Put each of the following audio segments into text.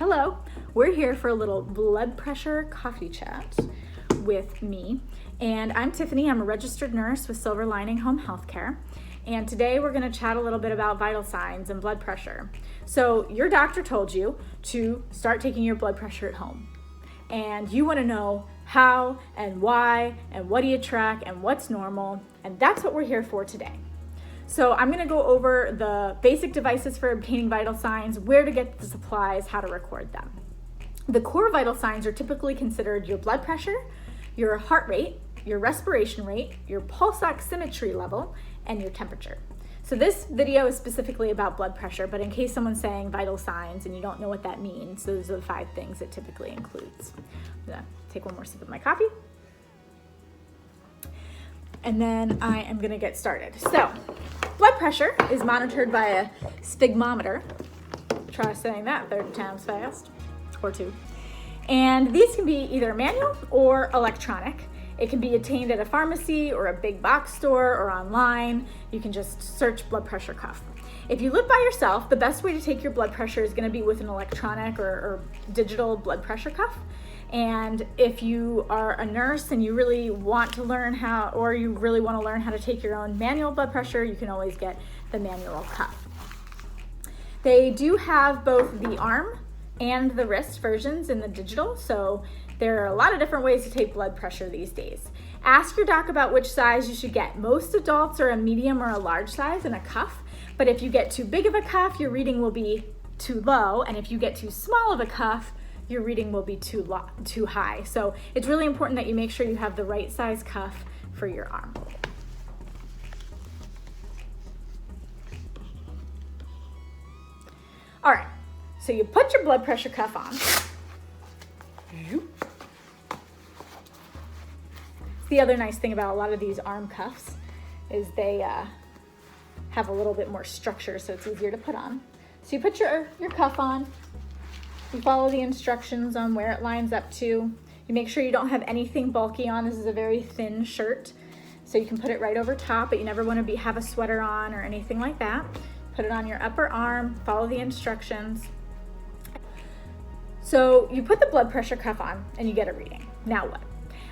Hello, we're here for a little blood pressure coffee chat with me. And I'm Tiffany, I'm a registered nurse with Silver Lining Home Healthcare. And today we're gonna chat a little bit about vital signs and blood pressure. So your doctor told you to start taking your blood pressure at home. And you wanna know how and why and what do you track and what's normal. And that's what we're here for today. So I'm gonna go over the basic devices for obtaining vital signs, where to get the supplies, how to record them. The core vital signs are typically considered your blood pressure, your heart rate, your respiration rate, your pulse oximetry level, and your temperature. So this video is specifically about blood pressure, but in case someone's saying vital signs and you don't know what that means, those are the 5 things it typically includes. I'm gonna take one more sip of my coffee. And then I am gonna get started. So, blood pressure is monitored by a sphygmometer. Try saying that 30 times fast, or 2. And these can be either manual or electronic. It can be obtained at a pharmacy or a big box store or online. You can just search blood pressure cuff. If you live by yourself, the best way to take your blood pressure is gonna be with an electronic or digital blood pressure cuff. And if you are a nurse and you really want to learn how, or you really want to learn how to take your own manual blood pressure, you can always get the manual cuff. They do have both the arm and the wrist versions in the digital, so there are a lot of different ways to take blood pressure these days. Ask your doc about which size you should get. Most adults are a medium or a large size in a cuff, but if you get too big of a cuff, your reading will be too low, and if you get too small of a cuff, your reading will be too high. So it's really important that you make sure you have the right size cuff for your arm. All right, so you put your blood pressure cuff on. The other nice thing about a lot of these arm cuffs is they have a little bit more structure, so it's easier to put on. So you put your cuff on. You follow the instructions on where it lines up to. You make sure you don't have anything bulky on. This is a very thin shirt, so you can put it right over top, but you never want to have a sweater on or anything like that. Put it on your upper arm, follow the instructions. So you put the blood pressure cuff on and you get a reading. Now what?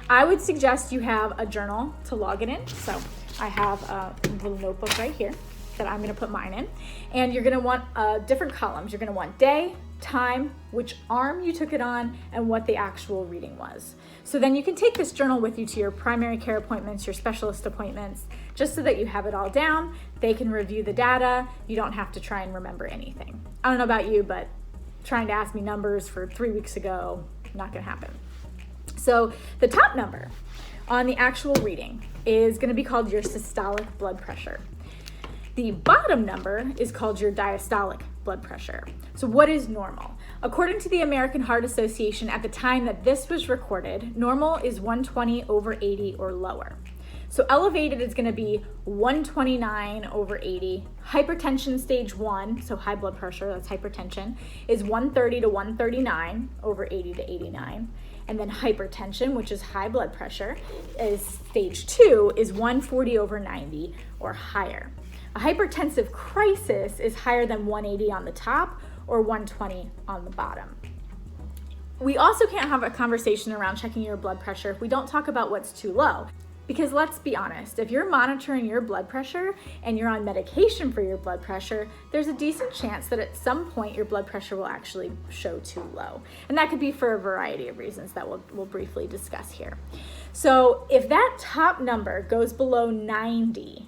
I would suggest you have a journal to log it in. So I have a little notebook right here that I'm gonna put mine in. And you're gonna want different columns. You're gonna want day, time, which arm you took it on, and what the actual reading was. So then you can take this journal with you to your primary care appointments, your specialist appointments, just so that you have it all down. They can review the data. You don't have to try and remember anything. I don't know about you, but trying to ask me numbers for 3 weeks ago, not gonna happen. So the top number on the actual reading is gonna be called your systolic blood pressure. The bottom number is called your diastolic blood pressure. So what is normal? According to the American Heart Association, at the time that this was recorded, normal is 120/80 or lower. So elevated is gonna be 129/80. Hypertension stage 1, so high blood pressure, that's hypertension, is 130 to 139/80 to 89. And then hypertension, which is high blood pressure, is stage 2, is 140/90 or higher. A hypertensive crisis is higher than 180 on the top or 120 on the bottom. We also can't have a conversation around checking your blood pressure if we don't talk about what's too low. Because let's be honest, if you're monitoring your blood pressure and you're on medication for your blood pressure, there's a decent chance that at some point your blood pressure will actually show too low. And that could be for a variety of reasons that we'll briefly discuss here. So if that top number goes below 90,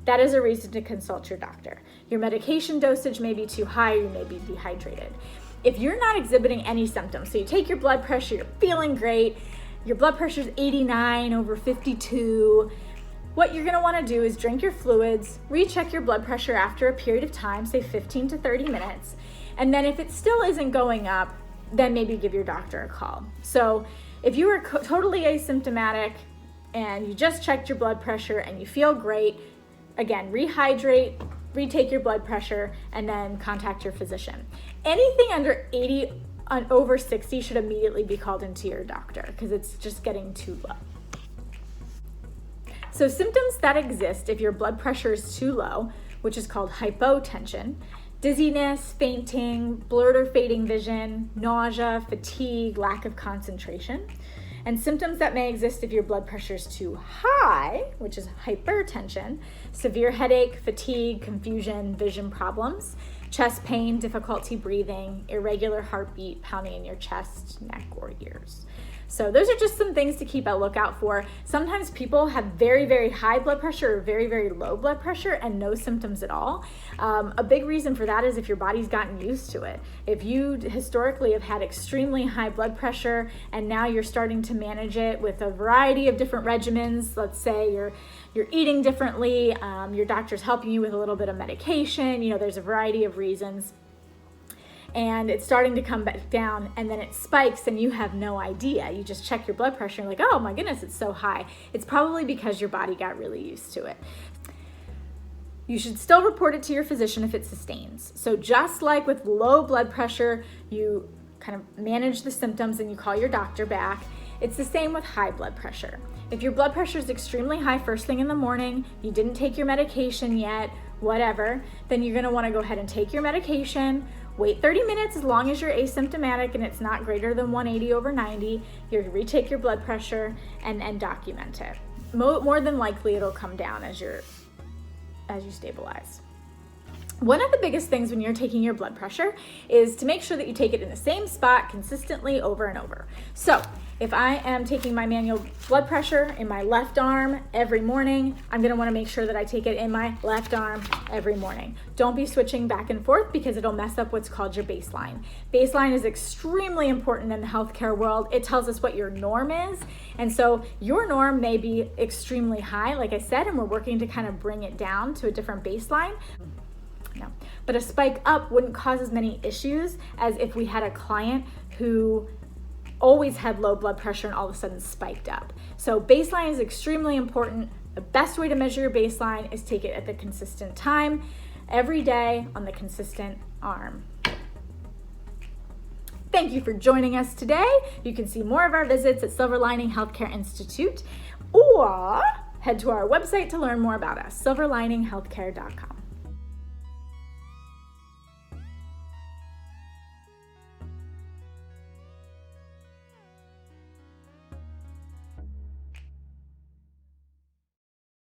that is a reason to consult your doctor. Your medication dosage may be too high, or you may be dehydrated. If you're not exhibiting any symptoms, so you take your blood pressure, you're feeling great, your blood pressure is 89/52, what you're gonna wanna do is drink your fluids, recheck your blood pressure after a period of time, say 15 to 30 minutes, and then if it still isn't going up, then maybe give your doctor a call. So if you are totally asymptomatic and you just checked your blood pressure and you feel great, again, rehydrate, retake your blood pressure, and then contact your physician. Anything under 80 over 60 should immediately be called into your doctor because it's just getting too low. So symptoms that exist if your blood pressure is too low, which is called hypotension, dizziness, fainting, blurred or fading vision, nausea, fatigue, lack of concentration. And symptoms that may exist if your blood pressure is too high, which is hypertension, severe headache, fatigue, confusion, vision problems, chest pain, difficulty breathing, irregular heartbeat, pounding in your chest, neck, or ears. So those are just some things to keep a lookout for. Sometimes people have very, very high blood pressure or very, very low blood pressure and no symptoms at all. A big reason for that is if your body's gotten used to it. If you historically have had extremely high blood pressure and now you're starting to manage it with a variety of different regimens, let's say you're eating differently, your doctor's helping you with a little bit of medication, there's a variety of reasons, and it's starting to come back down, and then it spikes and you have no idea. You just check your blood pressure and you're like, oh my goodness, it's so high. It's probably because your body got really used to it. You should still report it to your physician if it sustains. So just like with low blood pressure, you kind of manage the symptoms and you call your doctor back. It's the same with high blood pressure. If your blood pressure is extremely high first thing in the morning, you didn't take your medication yet, whatever, then you're gonna wanna go ahead and take your medication, wait 30 minutes as long as you're asymptomatic and it's not greater than 180/90, you retake your blood pressure and document it. More than likely it'll come down as you stabilize. One of the biggest things when you're taking your blood pressure is to make sure that you take it in the same spot consistently over and over. So if I am taking my manual blood pressure in my left arm every morning, I'm gonna wanna make sure that I take it in my left arm every morning. Don't be switching back and forth because it'll mess up what's called your baseline. Baseline is extremely important in the healthcare world. It tells us what your norm is. And so your norm may be extremely high, like I said, and we're working to kind of bring it down to a different baseline. No. But a spike up wouldn't cause as many issues as if we had a client who always had low blood pressure and all of a sudden spiked up. So baseline is extremely important. The best way to measure your baseline is take it at the consistent time, every day on the consistent arm. Thank you for joining us today. You can see more of our visits at Silver Lining Healthcare Institute or head to our website to learn more about us, silverlininghealthcare.com.